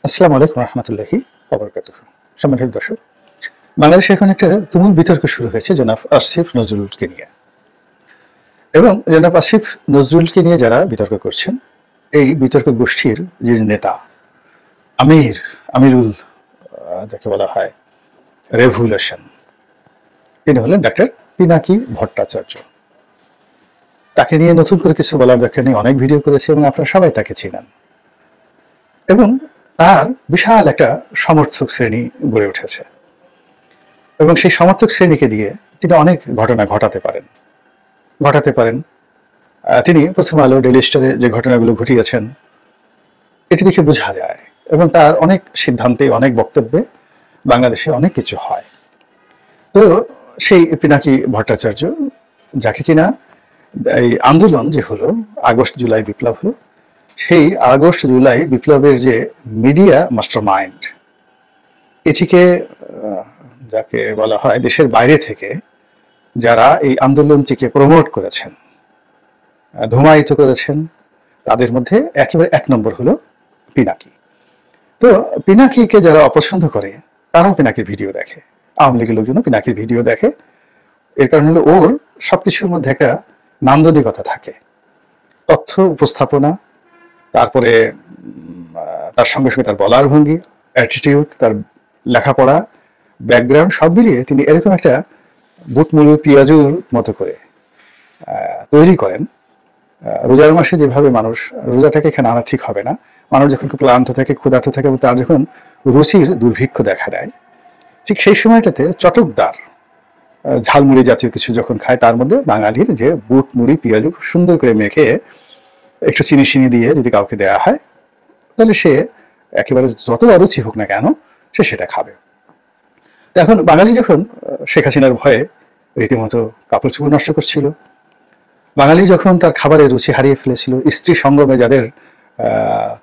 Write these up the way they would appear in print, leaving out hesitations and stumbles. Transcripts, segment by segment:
আসসালামু আলাইকুম রহমতুল্লাহি ওয়াবারাকাতুহু। সম্মানিত দর্শক, বাংলাদেশে এখন একটা তুমুল বিতর্ক শুরু হয়েছে জনাব আসিফ নজরুলকে নিয়ে। এবং জনাব আসিফ নজরুলকে নিয়ে যারা বিতর্ক করছেন, এই বিতর্ক গোষ্ঠীর যিনি নেতা আমিরুল, যাকে বলা হয় রেভুলেশন, তিনি হলেন ডাক্তার পিনাকি ভট্টাচার্য। তাকে নিয়ে নতুন করে কিছু বলার দরকার নেই, অনেক ভিডিও করেছে এবং আপনারা সবাই তাকে চিনেন। এবং তার বিশাল একটা সমর্থক শ্রেণী গড়ে উঠেছে এবং সেই সমর্থক শ্রেণীকে দিয়ে তিনি অনেক ঘটনা ঘটাতে পারেন। তিনি প্রথম আলো, ডেইলি স্টারে যে ঘটনাগুলো ঘটিয়েছেন এটি দেখে বোঝা যায় এবং তার অনেক সিদ্ধান্তে, অনেক বক্তব্যে বাংলাদেশে অনেক কিছু হয়। তো সেই পিনাকি ভট্টাচার্য, যাকে কিনা এই আন্দোলন যে হলো, আগস্ট জুলাই বিপ্লব হলো, সেই আগস্ট জুলাই বিপ্লবের যে মিডিয়া মাস্টার মাইন্ড, এটিকে যাকে বলা হয় দেশের বাইরে থেকে যারা এই আন্দোলনটিকে প্রমোট করেছেন, ধূমায়িত করেছেন, তাদের মধ্যে একেবারে এক নম্বর হলো পিনাকি। তো পিনাকিকে যারা অপছন্দ করে তারাও পিনাকির ভিডিও দেখে, আওয়ামী লীগের লোকজন পিনাকির ভিডিও দেখে। এর কারণ হলো ওর সবকিছুর মধ্যে একটা নান্দনিকতা থাকে, তথ্য উপস্থাপনা, তারপরে তার সঙ্গে সঙ্গে তার বলার ভঙ্গি, অ্যাটিটিউড, তার লেখাপড়া, ব্যাকগ্রাউন্ড সব মিলিয়ে তিনি এরকম একটা বুটমুলু পেঁয়াজুর মতো করে তৈরি করেন। রোজার মাসে যেভাবে মানুষ, রোজাটাকে এখানে আনা ঠিক হবে না, মানুষ যখন খুব ক্লান্ত থাকে, ক্ষুধার্ত থাকে এবং তার যখন রুচির দুর্ভিক্ষ দেখা দেয়, ঠিক সেই সময়টাতে চটকদার ঝালমুড়ি জাতীয় কিছু যখন খায়, তার মধ্যে বাঙালির যে বুট মুড়ি পেঁয়াজু খুব সুন্দর করে মেখে একটু চিনি চিনি দিয়ে যদি কাউকে দেওয়া হয়, তাহলে সে একেবারে যত অরুচি হোক না কেন সে সেটা খাবে। তো এখন বাঙালি যখন শেখ হাসিনার ভয়ে রীতিমতো কাপড় চোপড় নষ্ট করছিল, বাঙালি যখন তার খাবারের রুচি হারিয়ে ফেলেছিল, স্ত্রী সঙ্গমে যাদের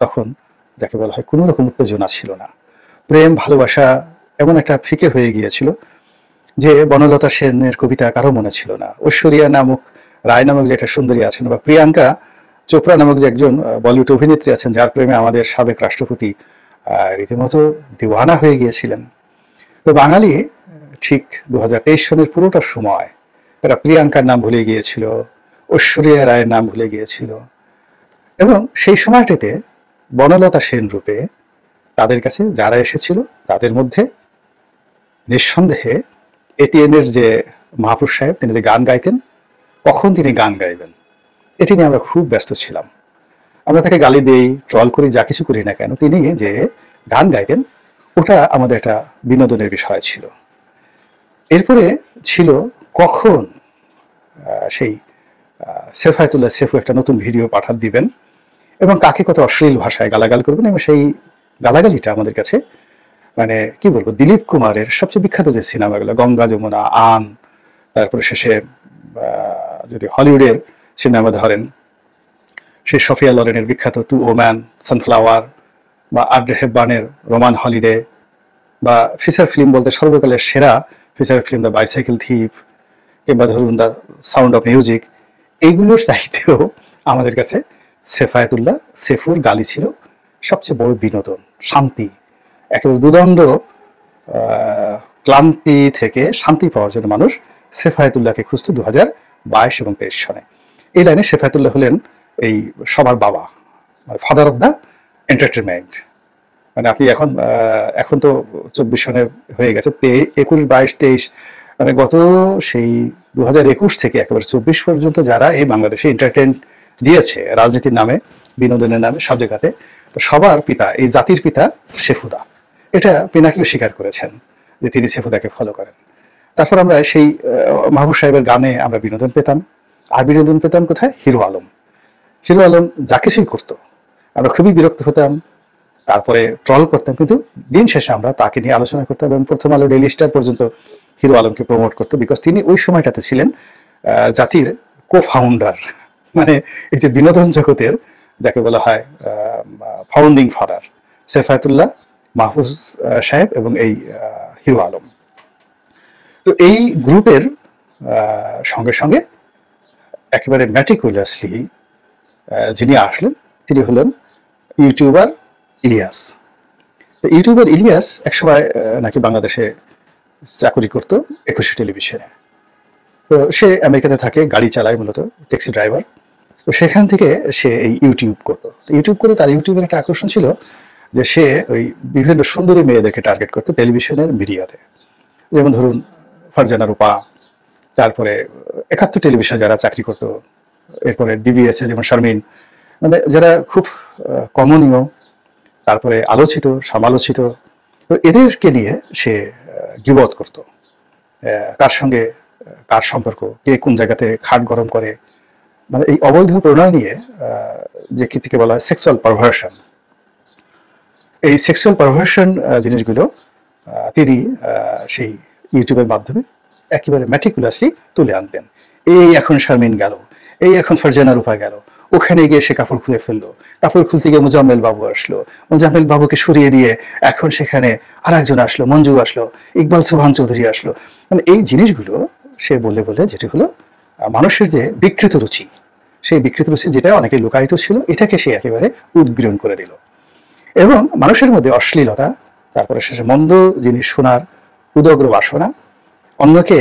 তখন যাকে বলা হয় কোনো রকম উত্তেজনা ছিল না, প্রেম ভালোবাসা এমন একটা ফিকে হয়ে গিয়েছিল যে বনলতা সেনের কবিতা কারো মনে ছিল না, ঐশ্বরিয়া নামক রায় নামক যে একটা সুন্দরী আছেন, বা প্রিয়াঙ্কা চোপড়া নামক যে একজন বলিউড অভিনেত্রী আছেন, যার প্রেমে আমাদের সাবেক রাষ্ট্রপতি রীতিমতো দিওয়ানা হয়ে গিয়েছিলেন। তো বাঙালি ঠিক 2023 সনের পুরোটা সময় এরা প্রিয়াঙ্কার নাম ভুলে গিয়েছিল, ঐশ্বরিয়া রায়ের নাম ভুলে গিয়েছিল। এবং সেই সময়টাতে বনলতা সেন রূপে তাদের কাছে যারা এসেছিল, তাদের মধ্যে নিঃসন্দেহে এটিএনের যে মহাপুরুষ সাহেব, তিনি যে গান গাইতেন, কখন তিনি গান গাইবেন এটি নিয়ে আমরা খুব ব্যস্ত ছিলাম। আমরা তাকে গালি দেই, ট্রল করি, যা কিছু করি না কেন, তিনি যে গান গাইতেন ওটা আমাদের একটা বিনোদনের বিষয় ছিল। এরপরে ছিল কখন সেই সেফায়েতুল্লাহ সেফু একটা নতুন ভিডিও পাঠাত দিবেন এবং কাকে কত অশ্লীল ভাষায় গালাগাল করবেন, এবং সেই গালাগালিটা আমাদের কাছে মানে কি বলবো, দিলীপ কুমারের সবচেয়ে বিখ্যাত যে সিনেমাগুলো, গঙ্গা যমুনা, আন, তারপরে শেষে যদি হলিউডের সিনেমা ধরেন, সেই সফিয়া লরেনের বিখ্যাত টু ওম্যান, সানফ্লাওয়ার, বা আড্রে হেববানের রোমান হলিডে, বা ফিচার ফিল্ম বলতে সর্বকালের সেরা ফিচার ফিল্ম দ্য বাইসাইকেল থিপ, কিংবা ধরুন দ্য সাউন্ড অফ মিউজিক, এইগুলোর চাইতেও আমাদের কাছে সেফায়েতুল্লাহ সেফুর গালি ছিল সবচেয়ে বড় বিনোদন, শান্তি। একেবারে দুদণ্ড ক্লান্তি থেকে শান্তি পাওয়ার জন্য মানুষ সেফায়েতুল্লাহকে খুঁজত 2022 এবং 23 সনে। এই লাইনে সেফায়েতুল্লাহ হলেন এই সবার বাবা, ফাদার অফ দ্য এন্টারটেনমেন্ট। মানে আপনি এখন তো 24 সনে হয়ে গেছে, 21, 22, 23, মানে গত সেই 2021 থেকে একেবারে 24 পর্যন্ত যারা এই বাংলাদেশে এন্টারটেন দিয়েছে রাজনীতির নামে, বিনোদনের নামে, সব জায়গাতে, তো সবার পিতা, এই জাতির পিতা শেফুদা। এটা পিনাকিও স্বীকার করেছেন যে তিনি শেফুদাকে ফলো করেন। তারপর আমরা সেই মাহবুব সাহেবের গানে আমরা বিনোদন পেতাম। আর বিনোদন পেতাম কোথায়? হিরো আলম। হিরো আলম যা কিছুই করতো আমরা খুবই বিরক্ত হতাম, তারপরে ট্রল করতাম, কিন্তু দিন শেষে আমরা তাকে নিয়ে আলোচনা করতাম এবং প্রথম আলো, ডেইলি স্টার পর্যন্ত হিরো আলমকে প্রমোট করতো, বিকজ তিনি ওই সময়টাতে ছিলেন জাতির কো ফাউন্ডার, মানে এই যে বিনোদন জগতের যাকে বলা হয় ফাউন্ডিং ফাদার, সেফায়েতুল্লাহ, মাহফুজ সাহেব এবং এই হিরো আলম। তো এই গ্রুপের সঙ্গে সঙ্গে একেবারে ম্যাটিকুলাসলি যিনি আসলেন তিনি হলেন ইউটিউবার ইলিয়াস। তো ইউটিউবার ইলিয়াস একসময় নাকি বাংলাদেশে চাকরি করতো 21 টেলিভিশনে। তো সে আমেরিকাতে থাকে, গাড়ি চালায়, মূলত ট্যাক্সি ড্রাইভার। তো সেখান থেকে সে এই ইউটিউব করতো। ইউটিউব করে তার ইউটিউবের একটা আকর্ষণ ছিল যে সে ওই বিভিন্ন সুন্দরী মেয়েদেরকে টার্গেট করতো টেলিভিশনের মিডিয়াতে। যেমন ধরুন ফারজানা রূপা, তারপরে 71 টেলিভিশনে যারা চাকরি করতো, এরপরে ডিবিএস এ যেমন শারমিন, মানে যারা খুব কমনীয়, তারপরে আলোচিত সমালোচিত। তো এদেরকে নিয়ে সে গিবত করত, কার সঙ্গে কার সম্পর্ক, কে কোন জায়গাতে খাট গরম করে, মানে এই অবৈধ প্রণয় নিয়ে যে কীর্তিকে বলা হয় সেক্সুয়াল পারভার্সন। এই সেক্সুয়াল পারভার্সন জিনিসগুলো তিনি সেই ইউটিউবের মাধ্যমে একেবারে ম্যাটিকুলাসলি তুলে আনতেন। এই এখন শারমিন গেল, এই এখন ফারজানা রূপা গেল, ওখানে গিয়ে সে কাপড় খুলে ফেললো, কাপড় খুলতে গিয়ে মোজাম্মেল বাবু আসলো, মোজাম্মেল বাবুকে সরিয়ে দিয়ে এখন সেখানে আর একজন আসলো, মঞ্জু আসলো, ইকবাল সুবহান চৌধুরী আসলো। মানে এই জিনিসগুলো সে বলে বলে, যেটি হলো মানুষের যে বিকৃত রুচি, সেই বিকৃত রুচি যেটা অনেকে লুকায়িত ছিল, এটাকে সে একেবারে উদ্গীরণ করে দিল। এবং মানুষের মধ্যে অশ্লীলতা, তারপরে শেষে মন্দ জিনিস শোনার উদগ্র বাসনা, অন্যকে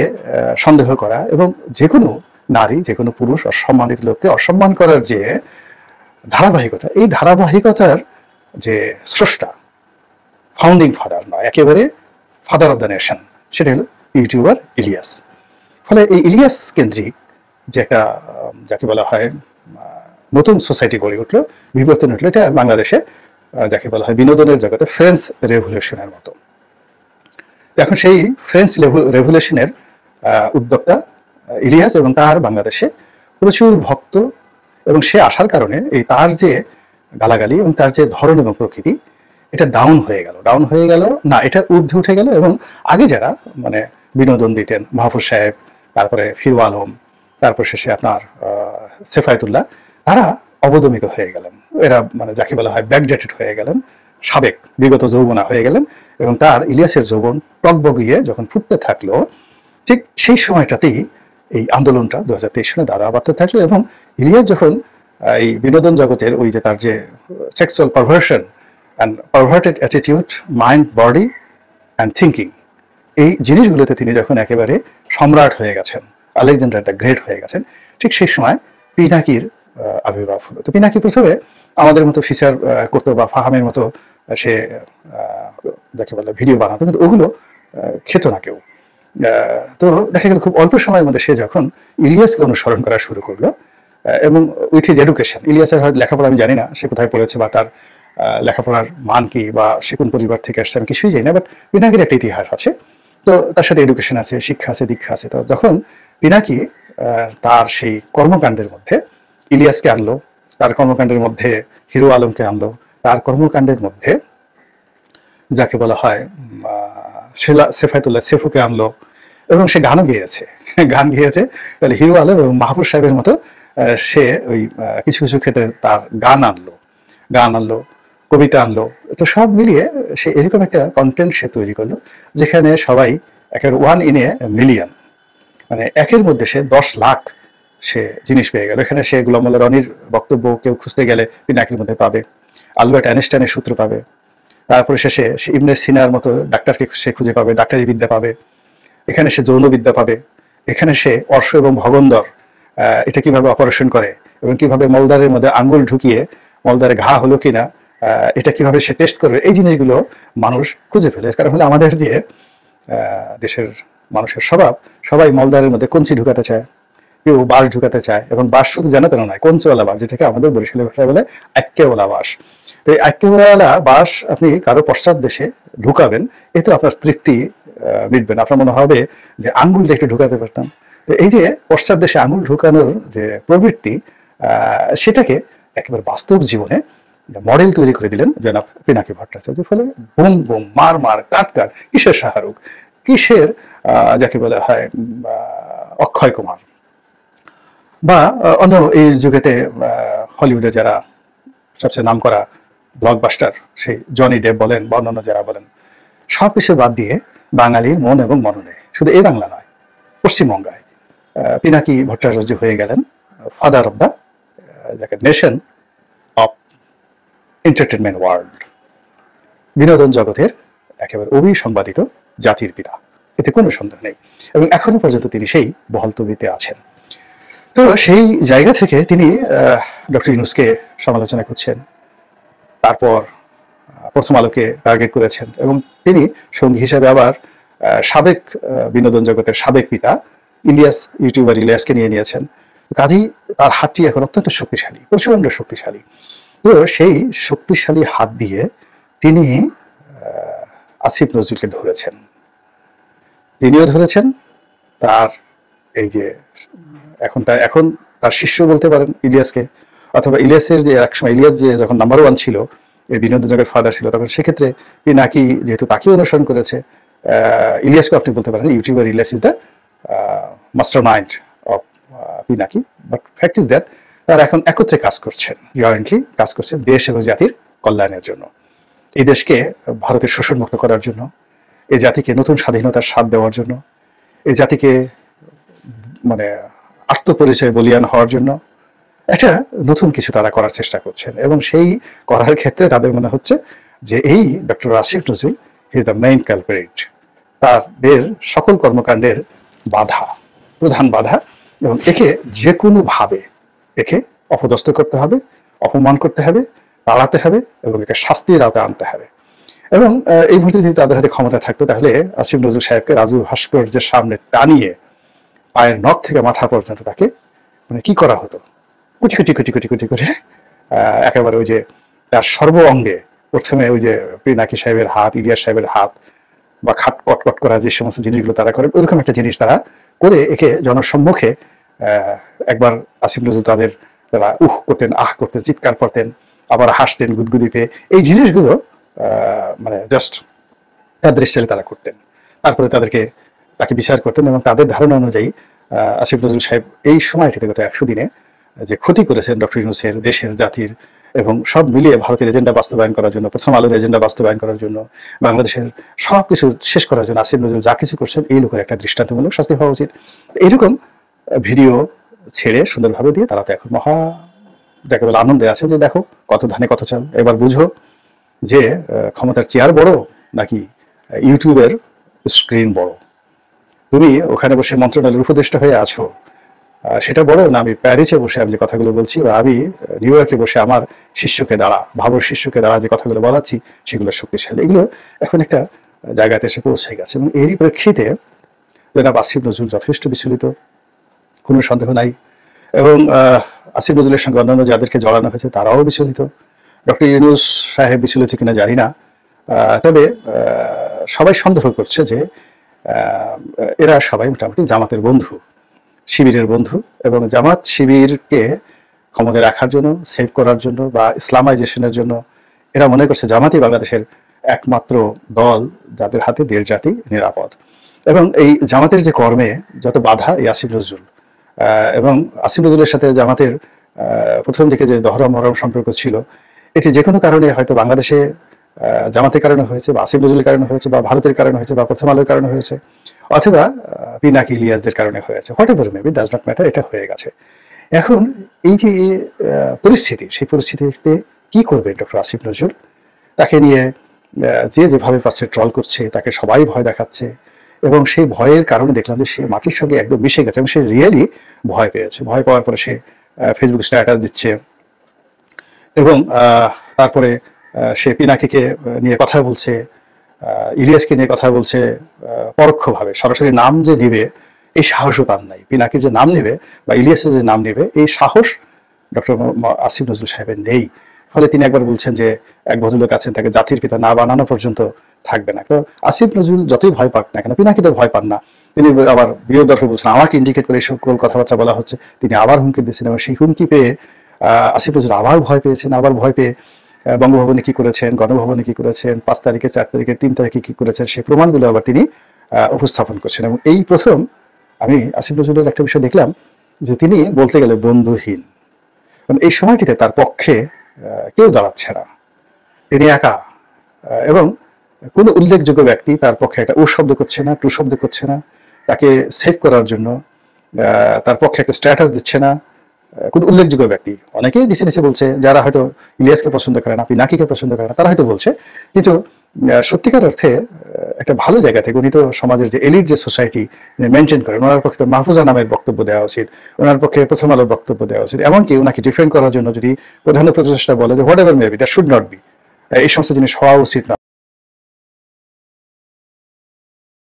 সন্দেহ করা, এবং যে কোনো নারী, যে কোনো পুরুষ, অসম্মানিত লোককে অসম্মান করার যে ধারাবাহিকতা, এই ধারাবাহিকতার যে স্রষ্টা, ফাউন্ডিং ফাদার নয়, একেবারে ফাদার অফ দ্য নেশন, সেটা হলো ইউটিউবার ইলিয়াস। ফলে এই ইলিয়াস কেন্দ্রিক যে একটা যাকে বলা হয় নতুন সোসাইটি গড়ে উঠলো, বিবর্তন উঠলো, এটা বাংলাদেশে যাকে বলা হয় বিনোদনের জগতে ফ্রেঞ্চ রেভলিউশনের মতো। এখন সেই ফ্রেঞ্চ রেভলিউশনের উদ্যোক্তা ইলিয়াস, এবং তার বাংলাদেশে প্রচুর ভক্ত, এবং সে আসার কারণে এই তার যে গালাগালি এবং তার যে ধরন এবং প্রকৃতি, এটা ডাউন হয়ে গেল না, এটা ঊর্ধ্বে উঠে গেল। এবং আগে যারা মানে বিনোদন দিতেন, মাহফুজ সাহেব, তারপরে ফিরু আলম, তারপর শেষে আপনার সেফায়েতুল্লাহ, তারা অবদমিত হয়ে গেলেন। এরা মানে যাকে বলা হয় ব্যাকডেটেড হয়ে গেলেন, সাবেক বিগত যৌবনা হয়ে গেলেন। এবং তার ইলিয়াসের যৌবন টকবগিয়ে যখন ফুটতে থাকলো, ঠিক সেই সময়টাতেই এই আন্দোলনটা 2023 সালে দাঁড়া বাড়তে থাকলো। এবং ইলিয়াস যখন এই বিনোদন জগতের ওই যে তার যে sexual perversion and perverted attitude, mind, body and thinking, এই জিনিসগুলোতে তিনি যখন একেবারে সম্রাট হয়ে গেছেন, আলেকজান্ডার দ্য গ্রেট হয়ে গেছেন, ঠিক সেই সময় পিনাকির আবির্ভাব হলো। তো পিনাকি প্রথমে আমাদের মতো ফিচার করতো, বা ফাহামের মতো সে যাকে বলে ভিডিও বানাতো, কিন্তু ওগুলো খেত না কেউ। তো দেখা গেল খুব অল্প সময়ের মধ্যে সে যখন ইলিয়াসকে অনুসরণ করা শুরু করলো, এবং উইথ হিজ এডুকেশন, ইলিয়াসের হয়তো লেখাপড়া আমি জানি না সে কোথায় পড়েছে, বা তার লেখাপড়ার মান কি, বা সে কোন পরিবার থেকে আসছে আমি কিছুই জানি না, বাট পিনাকির একটা ইতিহাস আছে। তো তার সাথে এডুকেশন আছে, শিক্ষা আছে, দীক্ষা আছে। তো যখন পিনাকি তার সেই কর্মকাণ্ডের মধ্যে ইলিয়াসকে আনলো, তার কর্মকাণ্ডের মধ্যে হিরো আলমকে আনলো, তার কর্মকাণ্ডের মধ্যে যাকে বলা হয় সেফায়েতুল্লাহ সেফুকে আনলো, এবং সে গানও গেয়েছে, তাহলে হিরো আলম এবং মাহফুজ সাহেবের মতো সে ওই কিছু কিছু ক্ষেত্রে তার গান আনলো, কবিতা আনলো। তো সব মিলিয়ে সে এরকম একটা কন্টেন্ট সে তৈরি করলো, যেখানে সবাই একের 1 in a million, মানে একের মধ্যে সে 10 লাখ সে জিনিস পেয়ে গেল। এখানে সে গোলাম মোল্লা রনির বক্তব্য কেউ খুঁজতে গেলে পিনাকির মধ্যে পাবে, আলবার্ট আইনস্টাইনের সূত্র পাবে, তারপরে শেষে সে ইবনে সিনার মতো ডাক্তারকে সে খুঁজে পাবে, ডাক্তারি বিদ্যা পাবে, এখানে সে যৌন বিদ্যা পাবে, এখানে সে অর্শ এবং ভগন্দর এটা কিভাবে অপারেশন করে, এবং কিভাবে মলদারের মধ্যে আঙ্গুল ঢুকিয়ে মলদারে ঘা হলো কিনা এটা কিভাবে সে টেস্ট করবে, এই জিনিসগুলো মানুষ খুঁজে ফেলে। কারণ হলে আমাদের যে দেশের মানুষের স্বভাব, সবাই মলদারের মধ্যে কঞ্চি ঢুকাতে চায়, কেউ বাঁশ ঢুকাতে চায়, এবং বাঁশ শুধু জানা তেন নয়, কঞ্চিওয়ালা বাঁশ, যেটাকে আমাদের বরিশালের ভাষায় বলে আক্কেওয়ালা বাঁশ। তো এই আক্কেওয়ালা বাঁশ আপনি কারো পশ্চাৎ দেশে ঢুকাবেন, এতে আপনার তৃপ্তি মিটবে না, আপনার মনে হবে যে আঙ্গুলটা একটু ঢুকাতে পারতাম। তো এই যে পশ্চাৎ দেশে আঙ্গুল ঢুকানোর যে প্রবৃত্তি, সেটাকে একেবারে বাস্তব জীবনে মডেল তৈরি করে দিলেন জনাব পিনাকি ভট্টাচার্য। ফলে বুম বুম, মার মার, কাট কাট, কিসের শাহরুখ, কিসের যাকে বলা হয় অক্ষয় কুমার, বা অন্য এই যুগেতে হলিউডে যারা সবচেয়ে নাম করা ব্লকবাস্টার, সেই জনি ডেভ বলেন বা অন্যান্য যারা বলেন, সবকিছু বাদ দিয়ে বাঙালির মন এবং মননে, শুধু এই বাংলা নয়, পশ্চিমবঙ্গায় পিনাকি ভট্টাচার্য হয়ে গেলেন father of the nation of entertainment world. বিনোদন জগতের একেবারে অবিসংবাদিত জাতির পিতা, এতে কোনো সন্দেহ নেই। এবং এখনো পর্যন্ত তিনি সেই বহাল তবিতে আছেন। তো সেই জায়গা থেকে তিনি ডক্টর ইউনূসকে সমালোচনা করছেন, তারপর প্রথম আলোকে টার্গেট করেছেন, এবং তিনি সঙ্গী হিসাবে আবার সাবেক বিনোদন জগতের সাবেক পিতা ইউটিউবার ইলিয়াসকে নিয়ে নিয়েছেন। কাজেই তার হাতটি এখন অত্যন্ত শক্তিশালী, প্রচন্ড শক্তিশালী। তো সেই শক্তিশালী হাত দিয়ে তিনি আসিফ নজরুলকে ধরেছেন, তিনিও ধরেছেন তার এই যে এখন তার শিষ্য বলতে পারেন ইলিয়াসকে, অথবা ইলিয়াসের যে একসময় ইলিয়াস যে যখন নাম্বার 1 ছিল, এই বিনোদন জগতের ফাদার ছিল, তখন সেক্ষেত্রে পিনাকি যেহেতু তাকে অনুসরণ করেছে, ইলিয়াসকে আপনি বলতে পারেন YouTuber Elias is the master mind of Pinaki. But fact is that তারা এখন একত্রে কাজ করছেন, জয়েন্টলি কাজ করছেন দেশ এবং জাতির কল্যাণের জন্য, এই দেশকে ভারতের শোষণমুক্ত করার জন্য, এই জাতিকে নতুন স্বাধীনতার স্বাদ দেওয়ার জন্য, এই জাতিকে মানে আত্মপরিচয় বলিয়ান হওয়ার জন্য একটা নতুন কিছু তারা করার চেষ্টা করছেন। এবং সেই করার ক্ষেত্রে তাদের মনে হচ্ছে যে এই doctor Asif Nazrul he is the main culprit, তাদের সকল কর্মকাণ্ডের বাধা, প্রধান বাধা, এবং একে যে কোনোভাবে একে অপদস্থ করতে হবে, অপমান করতে হবে, তাড়াতে হবে, এবং একে শাস্তির আওতায় আনতে হবে। এবং এই মুহূর্তে যদি তাদের হাতে ক্ষমতা থাকতো, তাহলে আসিফ নজরুল সাহেবকে রাজু ভাস্কর্যের সামনে টানিয়ে পায়ের নখ থেকে মাথা পর্যন্ত তাকে মানে কি করা হতো, কুটি কুটি কুটি কুটি কুটি করে একেবারে ওই যে তার সর্ব অঙ্গে প্রথমে ওই যে পিনাকি সাহেবের হাত, ইলিয়াস সাহেবের হাত বা খাট কটকট করা যে সমস্ত জিনিসগুলো তারা করে, ওইরকম একটা জিনিস তারা করে একে জনসম্মুখে একবার আসিফ নজরুল তারা উহ করতেন, আহ করতেন, চিৎকার করতেন, আবার হাসতেন গুদগুদি পেয়ে, এই জিনিসগুলো মানে জাস্ট তাদের স্টাইলে তারা করতেন। তারপরে তাকে বিচার করতেন, এবং তাদের ধারণা অনুযায়ী আসিফ নজরুল সাহেব এই সময়টিতে গত 100 দিনে যে ক্ষতি করেছেন ডক্টর ইউনূসের, দেশের, জাতির, এবং সব মিলিয়ে ভারতের এজেন্ডা বাস্তবায়ন করার জন্য, প্রথম আলোর এজেন্ডা বাস্তবায়ন করার জন্য, বাংলাদেশের সব কিছু শেষ করার জন্য আসিফ নজরুল যা কিছু করছেন, এই লোকের একটা দৃষ্টান্তমূলক শাস্তি হওয়া উচিত। এইরকম ভিডিও ছেড়ে সুন্দরভাবে দিয়ে তারা তো এখন মহা যাকে বলে আনন্দে আছে যে দেখো কত ধানে কত চাল, এবার বুঝো যে ক্ষমতার চেয়ার বড় নাকি ইউটিউবের স্ক্রিন বড়। তুমি ওখানে বসে মন্ত্রণালয়ের উপদেষ্টা হয়ে আছো, সেটা বড় না আমি প্যারিসে বসে আমি যে কথাগুলো বলছি, বা আমি নিউ ইয়র্কে বসে আমার ভাবর শিষ্যকে দ্বারা যে কথাগুলো বলাচ্ছি সেগুলো শক্তিশালী। এগুলো এখন একটা জায়গাতে এসে পৌঁছে গেছে, এবং এরই প্রেক্ষিতে জনাব আসিফ নজরুল যথেষ্ট বিচলিত, কোনো সন্দেহ নাই। এবং আসিফ নজরুলের সঙ্গে অন্যান্য যাদেরকে জড়ানো হয়েছে তারাও বিচলিত। ডক্টর ইউনূস সাহেব বিচলিত কিনা জানি না, তবে সবাই সন্দেহ করছে যে এরা সবাই মোটামুটি জামাতের বন্ধু, শিবিরের বন্ধু, এবং জামাত শিবিরকে ক্ষমতায় রাখার জন্য, সেভ করার জন্য, বা ইসলামাইজেশনের জন্য এরা মনে করছে জামাতই বাংলাদেশের একমাত্র দল যাদের হাতে দেশ জাতি নিরাপদ। এবং এই জামাতের যে কর্মে যত বাধা, এই আসিফ নজরুল এবং আসিফ নজরুলের সাথে জামাতের প্রথম দিকে যে দহরম মহরম সম্পর্ক ছিল, এটি যে কোনো কারণে হয়তো বাংলাদেশে জামাতের কারণে হয়েছে, বা আসিফ নজরুলের কারণে হয়েছে, বা ভারতের কারণে হয়েছে, বা প্রথম আলোর কারণে হয়েছে, অথবা পিনাকি ইলিয়াসদের কারণে হয়েছে, what ever maybe, does not matter, এটা হয়ে গেছে। এখন এই যে পরিস্থিতি, সেই পরিস্থিতিতে কি করবে ডক্টর আসিফ নজরুল? তাকে নিয়ে যেভাবে পাচ্ছে ট্রল করছে, তাকে সবাই ভয় দেখাচ্ছে, এবং সেই ভয়ের কারণে দেখলাম যে সে মাটির সঙ্গে একদম মিশে গেছে, এবং সে রিয়েলি ভয় পেয়েছে। ভয় পাওয়ার পরে সে ফেসবুক স্ট্যাটাস দিচ্ছে, এবং তারপরে সে পিনাকিকে নিয়ে কথা বলছে, ইলিয়াসকে নিয়ে কথা বলছে পরোক্ষভাবে, সরাসরি নাম যে নিবে এই সাহসও তার নাই। পিনাকির যে নাম নেবে বা ইলিয়াসের যে নাম নেবে এই সাহস ডক্টর আসিফ নজরুল সাহেবের নেই। ফলে তিনি একবার বলছেন যে এক ভদ্রলোক আছেন, তাকে জাতির পিতা না বানানো পর্যন্ত থাকবে না। তো আসিফ নজরুল যতই ভয় পাক না কেন, পিনাকি তো ভয় পান না, তিনি আবার বিরোধ দর্শক বলছেন আমাকে ইন্ডিকেট করে এই সকল কথাবার্তা বলা হচ্ছে, তিনি আবার হুমকি দিয়েছেন, এবং সেই হুমকি পেয়ে আসিফ নজরুল আবার ভয় পেয়েছেন। আবার ভয় পেয়ে বঙ্গভবনে কি করেছেন, গণভবনে কি করেছেন, 5 তারিখে, 4 তারিখে, 3 তারিখে কি করেছেন, সেই প্রমাণগুলো আবার তিনি উপস্থাপন করছেন। এবং এই প্রথম আমি আসিফ নজরুলের একটা বিষয় দেখলাম যে তিনি বলতে গেলে বন্ধুহীন, এই সময়টিতে তার পক্ষে কেউ দাঁড়াচ্ছে না, তিনি একা, এবং কোনো উল্লেখযোগ্য ব্যক্তি তার পক্ষে একটা ও শব্দ করছে না, টু শব্দ করছে না, তাকে সেভ করার জন্য তার পক্ষে একটা স্ট্যাটাস দিচ্ছে না কোন উল্লেখযোগ্য ব্যক্তি। অনেকেই নিচে নিচে বলছে, যারা হয়তো ইলিয়াসকে পছন্দ করে না, পিনাকিকে পছন্দ করে না, তারা হয়তো বলছে, কিন্তু সত্যিকার অর্থে একটা ভালো জায়গা থেকে উনি তো সমাজের যে এলিট যে সোসাইটি মেনটেন করেন, ওনার পক্ষে তো মাহফুজা নামের বক্তব্য দেওয়া উচিত, ওনার পক্ষে প্রথম আলোর বক্তব্য দেওয়া উচিত। এমনকি ওনাকে ডিফেন্ড করার জন্য যদি প্রধান উপদেষ্টা বলে যে whatever maybe that should not be, এই সমস্ত জিনিস হওয়া উচিত না,